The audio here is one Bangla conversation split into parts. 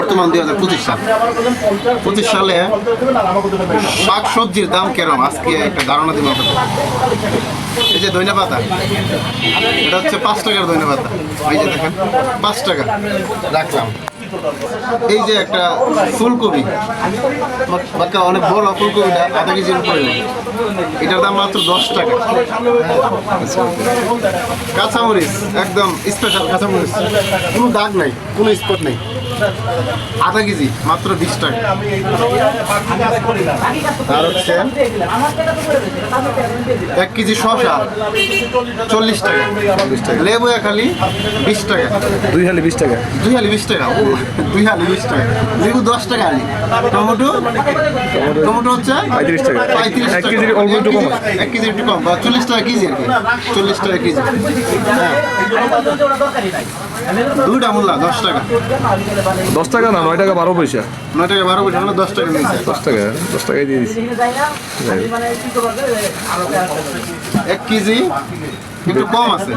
বর্তমান 2025 সাল। 25 সালে শাক সবজির দাম কেরম আজকে একটা ধারণা দিব আপনাদের। এই যে ধনিয়া পাতা, এটা হচ্ছে 5 টাকার ধনিয়া পাতা। এই যে দেখেন 5 টাকা রাখলাম। এই যে একটা ফুলকপি, বাক্কা অনেক বড় ফুলকপিটা আধা কেজির উপরে, এটার দাম মাত্র 10 টাকা। কাঁচামরিচ একদম স্পেশাল কাঁচামরিচ, কোনো দাগ নাই, কোনো স্পট নেই, আধা কেজি মাত্র 20 টাকা। আর হচ্ছে 1 কেজি শসা 40 টাকা। লেবু খালি 20 টাকা। 2 হালি 20 টাকা। 2 হালি 20 টাকা। 2 হালি 20 টাকা। লেবু 10 টাকা আলি। টমেটো হচ্ছে 35 টাকা। 35 1 টাকা। কেজির অল্প একটু কম। 1 কেজি একটু কম, বা 40 টাকা কেজি আর কি। 40 টাকা কেজি। হ্যাঁ, দুইটা মূল্য 10 টাকা। 10 টাকা না, 9 টাকা 12 পয়সা। 9 টাকা 12 পয়সা, মানে 10 টাকা নিয়েছে। 10 টাকা, 10 টাকাই দিয়ে দিচ্ছি। 1 কেজি একটু কম আছে,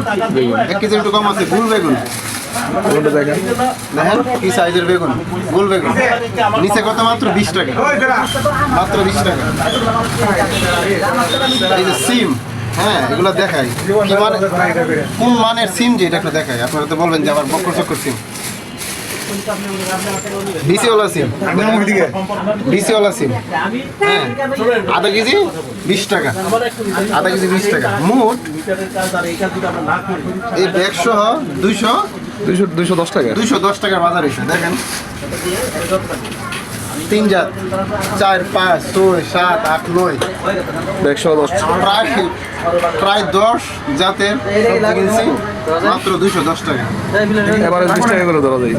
1 কেজি একটু কম আছে। গুল বেগুন কোনটা দেখেন? দেখেন কি সাইজের বেগুন, গোল বেগুন। নিচে কত? মাত্র 20 টাকা, মাত্র 20 টাকা। এই যে সিম, হ্যাঁ এগুলো দেখাই কি মানে, কোন মানের সিম যে এটা একটু দেখাই। আপনারা তো বলবেন যে আবার বক্কর চক্কর সিম। ডিসিওয়ালা সিম, ডিসিওয়ালা সিম, হ্যাঁ আধা কেজি 20 টাকা, আধা কেজি 20 টাকা। মোট এই ব্যাগ সহ 210 টাকা। 210 টাকার বাজার এসে দেখেন। 3 জাত, 4, 5, 6, 7, 8, 9, 110 প্রায় 10 জাতের সবজি কিনছি মাত্র 210 টাকা। এবারে 20 টাকা করে ধরা যায়।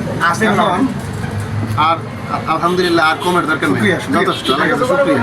এখন আর আলহামদুলিল্লাহ আর কমের দরকার নেই, যথেষ্ট। আল্লাহর কাছে শুকরিয়া।